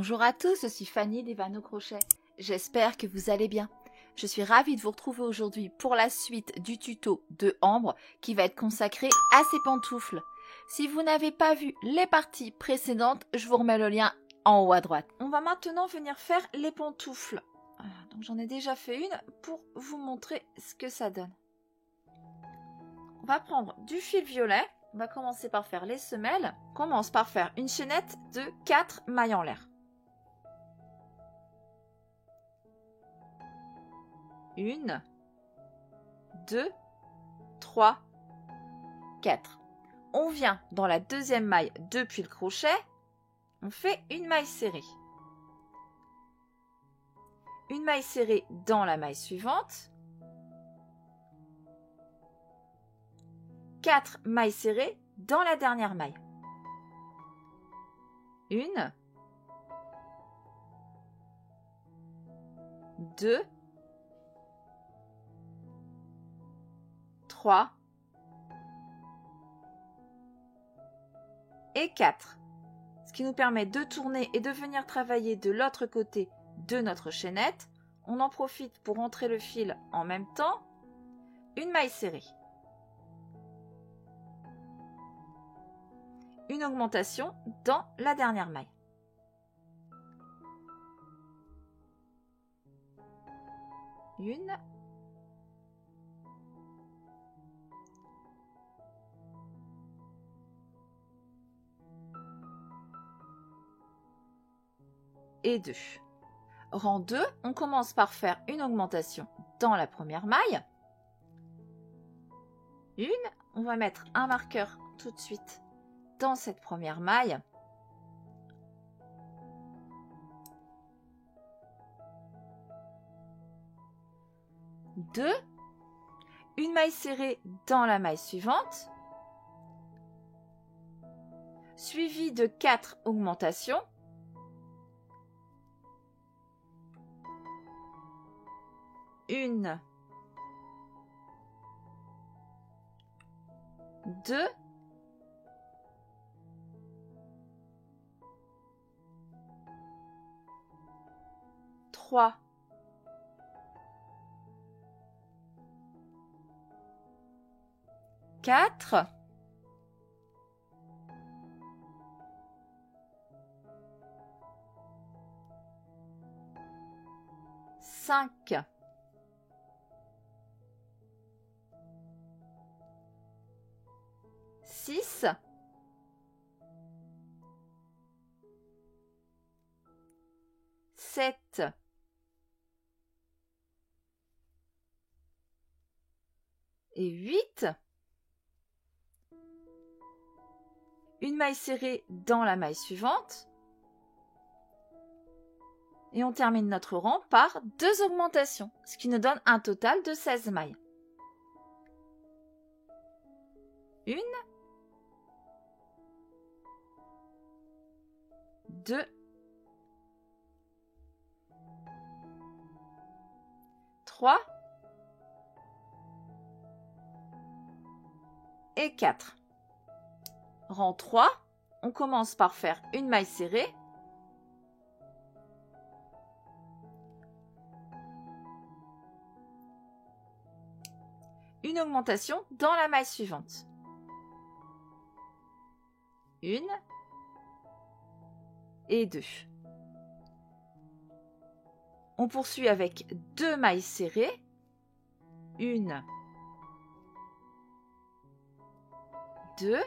Bonjour à tous, je suis Fanny des Vannes au crochet. J'espère que vous allez bien. Je suis ravie de vous retrouver aujourd'hui pour la suite du tuto de Ambre qui va être consacré à ses pantoufles. Si vous n'avez pas vu les parties précédentes, je vous remets le lien en haut à droite. On va maintenant venir faire les pantoufles. Donc j'en ai déjà fait une pour vous montrer ce que ça donne. On va prendre du fil violet. On va commencer par faire les semelles. On commence par faire une chaînette de 4 mailles en l'air. 1, 2, 3, 4. On vient dans la deuxième maille depuis le crochet. On fait une maille serrée. Une maille serrée dans la maille suivante. 4 mailles serrées dans la dernière maille. 1, 2, 3 et 4. Ce qui nous permet de tourner et de venir travailler de l'autre côté de notre chaînette. On en profite pour entrer le fil en même temps. Une maille serrée. Une augmentation dans la dernière maille. Une. Et 2. Rang 2, on commence par faire une augmentation dans la première maille. Une, on va mettre un marqueur tout de suite dans cette première maille. 2, une maille serrée dans la maille suivante, suivie de 4 augmentations. 1, 2, 3, 4, 5, 6, 7, 8. Une maille serrée dans la maille suivante. Et on termine notre rang par 2 augmentations, ce qui nous donne un total de 16 mailles. 1, 2, 3 et 4. Rang 3, on commence par faire une maille serrée. Une augmentation dans la maille suivante. 1 et 2. On poursuit avec 2 mailles serrées. 1, 2.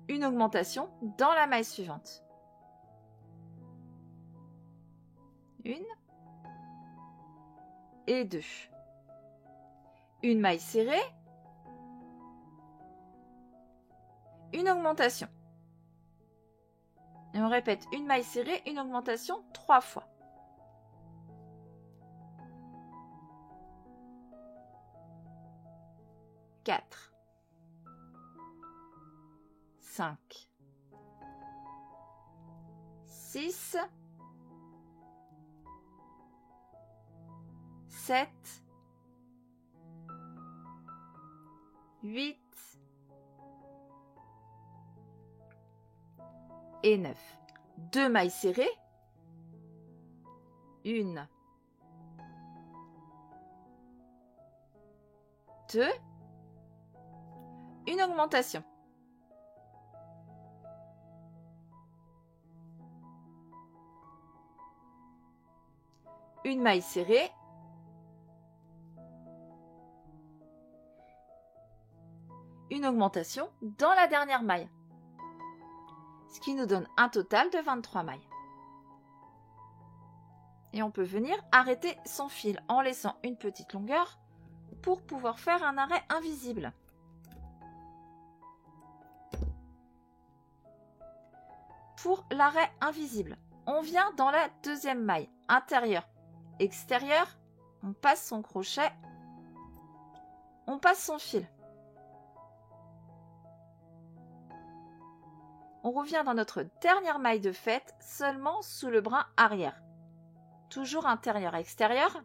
Une augmentation dans la maille suivante. 1 et 2. Une maille serrée. Une augmentation. Et on répète une maille serrée, une augmentation 3 fois. 4, 5, 6, 7, 8 et 9. 2 mailles serrées, 1, 2, une augmentation. Une maille serrée, une augmentation dans la dernière maille, ce qui nous donne un total de 23 mailles. Et on peut venir arrêter son fil en laissant une petite longueur pour pouvoir faire un arrêt invisible. Pour l'arrêt invisible, on vient dans la deuxième maille, intérieure, extérieure, on passe son crochet, on passe son fil. On revient dans notre dernière maille de fête seulement sous le brin arrière. Toujours intérieur, extérieur.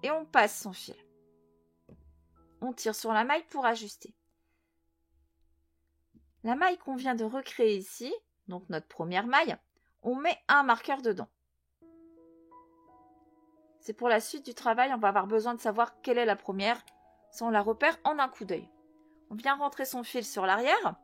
Et on passe son fil. On tire sur la maille pour ajuster. La maille qu'on vient de recréer ici, donc notre première maille, on met un marqueur dedans. C'est pour la suite du travail, on va avoir besoin de savoir quelle est la première, ça on la repère en un coup d'œil. On vient rentrer son fil sur l'arrière.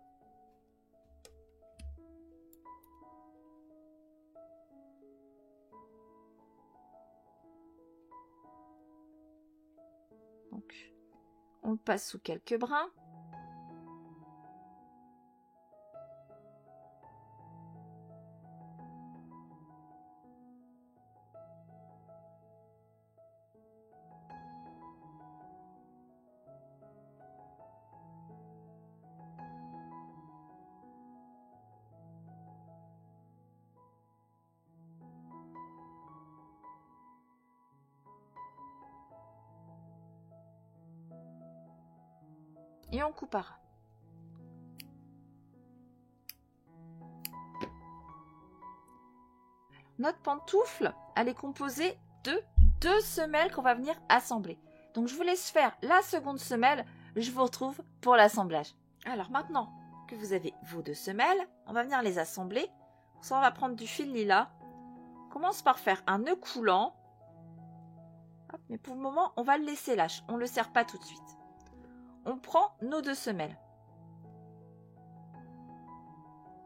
Donc, on le passe sous quelques brins. Et on coupera. Notre pantoufle, elle est composée de 2 semelles qu'on va venir assembler. Donc je vous laisse faire la seconde semelle, je vous retrouve pour l'assemblage. Alors maintenant que vous avez vos 2 semelles, on va venir les assembler. Pour ça, on va prendre du fil lilas. On commence par faire un nœud coulant. Hop, mais pour le moment, on va le laisser lâche, on ne le serre pas tout de suite. On prend nos 2 semelles.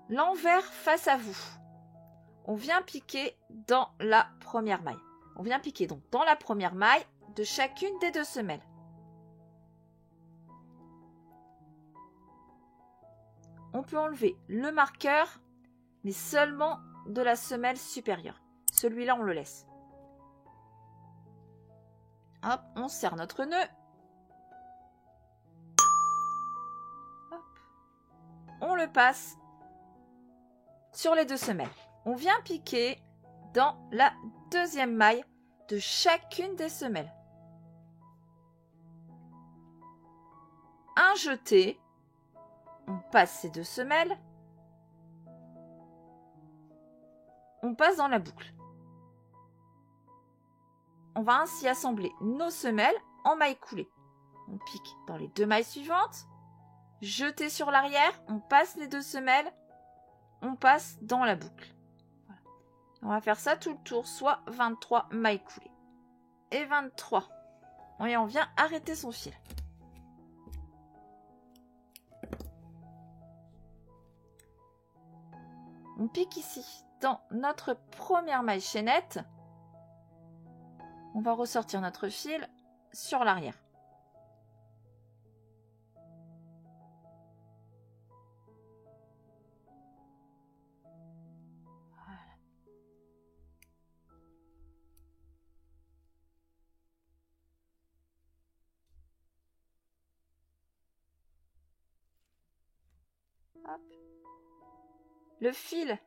L'envers face à vous. On vient piquer dans la première maille. On vient piquer donc dans la première maille de chacune des 2 semelles. On peut enlever le marqueur, mais seulement de la semelle supérieure. Celui-là, on le laisse. Hop, on serre notre nœud. On le passe sur les 2 semelles. On vient piquer dans la deuxième maille de chacune des semelles. Un jeté. On passe ces 2 semelles. On passe dans la boucle. On va ainsi assembler nos semelles en mailles coulées. On pique dans les 2 mailles suivantes. Jeter sur l'arrière, on passe les 2 semelles, on passe dans la boucle. Voilà. On va faire ça tout le tour, soit 23 mailles coulées. Et 23. Et on vient arrêter son fil. On pique ici dans notre première maille chaînette. On va ressortir notre fil sur l'arrière. Hop. Le fil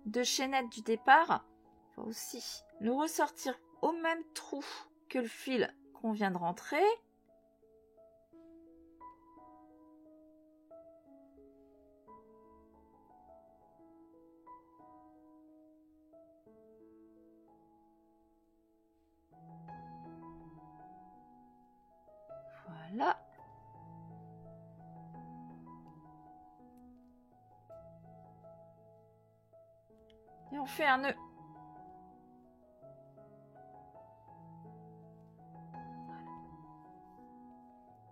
de chaînette du départ, il faut aussi le ressortir au même trou que le fil qu'on vient de rentrer. Voilà. Et on fait un nœud.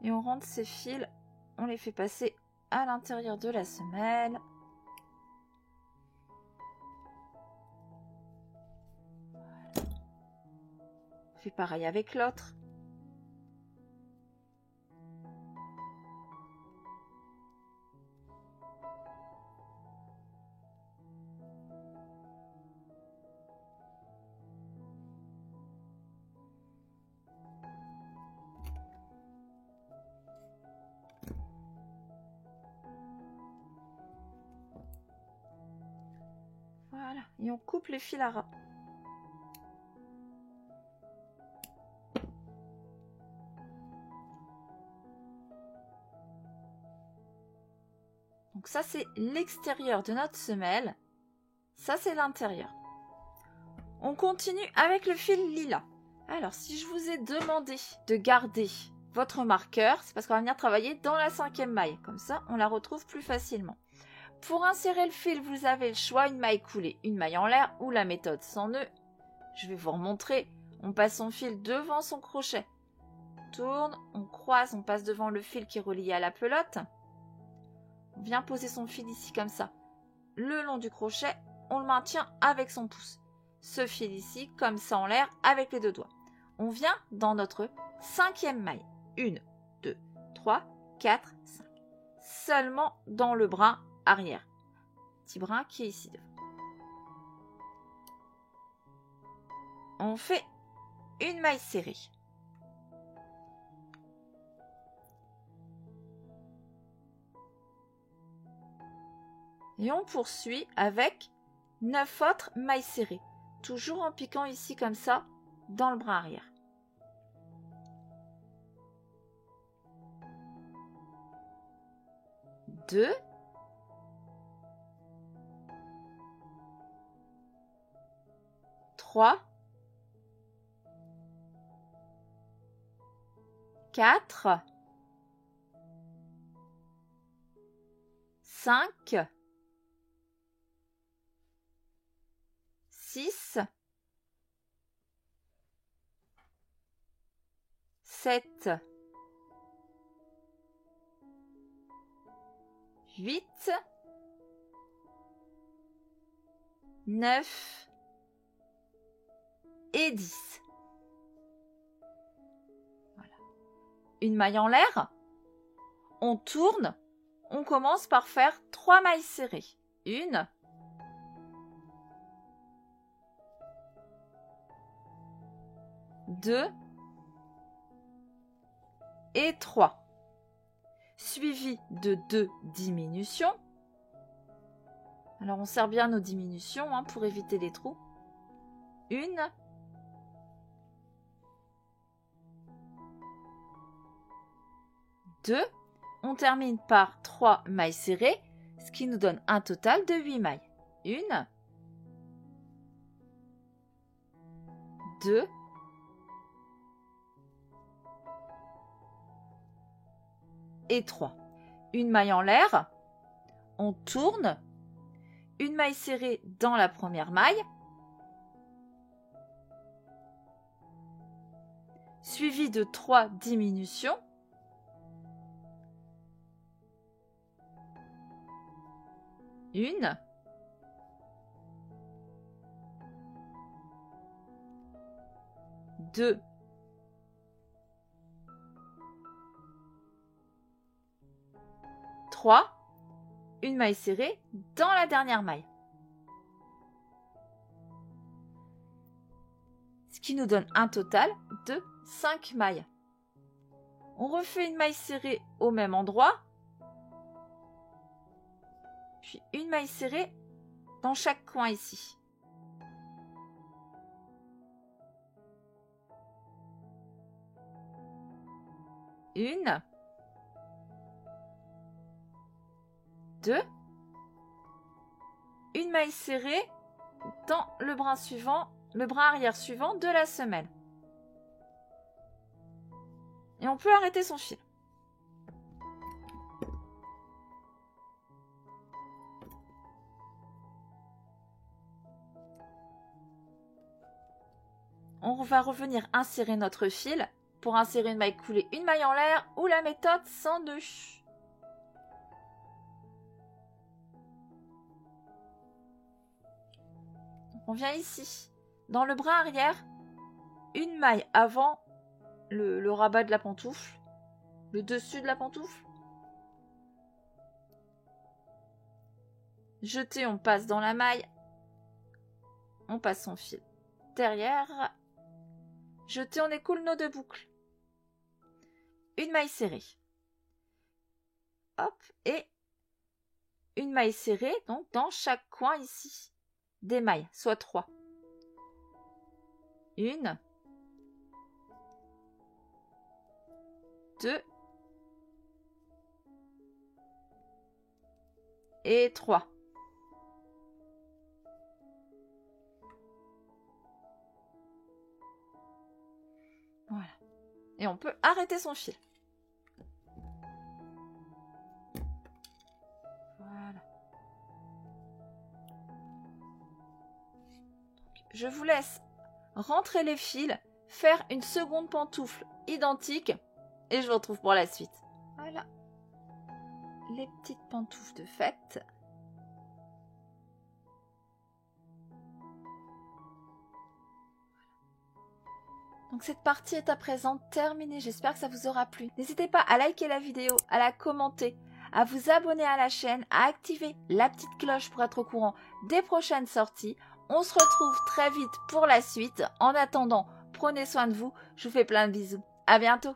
Et on rentre ces fils, on les fait passer à l'intérieur de la semelle. On fait pareil avec l'autre. Voilà, et on coupe les fils à ras. Donc ça, c'est l'extérieur de notre semelle. Ça, c'est l'intérieur. On continue avec le fil lilas. Alors, si je vous ai demandé de garder votre marqueur, c'est parce qu'on va venir travailler dans la 5e maille. Comme ça, on la retrouve plus facilement. Pour insérer le fil, vous avez le choix, une maille coulée, une maille en l'air ou la méthode sans nœud. Je vais vous remontrer. On passe son fil devant son crochet. On tourne, on croise, on passe devant le fil qui est relié à la pelote. On vient poser son fil ici comme ça. Le long du crochet, on le maintient avec son pouce. Ce fil ici, comme ça en l'air, avec les 2 doigts. On vient dans notre 5e maille. 1, 2, 3, 4, 5. Seulement dans le brin arrière. Petit brin qui est ici devant. On fait une maille serrée. Et on poursuit avec 9 autres mailles serrées. Toujours en piquant ici comme ça, dans le brin arrière. Deux. 3. 4. 5. 6, 7, 8, 9 et 10. Voilà. Une maille en l'air. On tourne. On commence par faire 3 mailles serrées. 1, 2 et 3. Suivi de 2 diminutions. Alors on serre bien nos diminutions pour éviter les trous. 1, 2. On termine par 3 mailles serrées, ce qui nous donne un total de 8 mailles. 1, 2, et 3. Une maille en l'air, on tourne, une maille serrée dans la première maille, suivie de 3 diminutions, une, 2, 3, une maille serrée dans la dernière maille. Ce qui nous donne un total de 5 mailles. On refait une maille serrée au même endroit, puis une maille serrée dans chaque coin ici. Une, 2, une maille serrée dans le brin suivant, le brin arrière suivant de la semelle. Et on peut arrêter son fil. on va revenir insérer notre fil. Pour insérer une maille coulée, une maille en l'air ou la méthode 102. On vient ici. Dans le bras arrière, une maille avant le rabat de la pantoufle, le dessus de la pantoufle. Jeter, on passe dans la maille. On passe son fil derrière. Jeter, on écoule nos 2 boucles. Une maille serrée. Hop, et une maille serrée, donc dans chaque coin ici. Des mailles, soit 3. 1, 2 et 3. Voilà. Et on peut arrêter son fil. Voilà. Je vous laisse rentrer les fils, faire une seconde pantoufle identique et je vous retrouve pour la suite. Voilà. Les petites pantoufles de fête. Donc cette partie est à présent terminée, j'espère que ça vous aura plu. N'hésitez pas à liker la vidéo, à la commenter, à vous abonner à la chaîne, à activer la petite cloche pour être au courant des prochaines sorties. On se retrouve très vite pour la suite. En attendant, prenez soin de vous, je vous fais plein de bisous. À bientôt.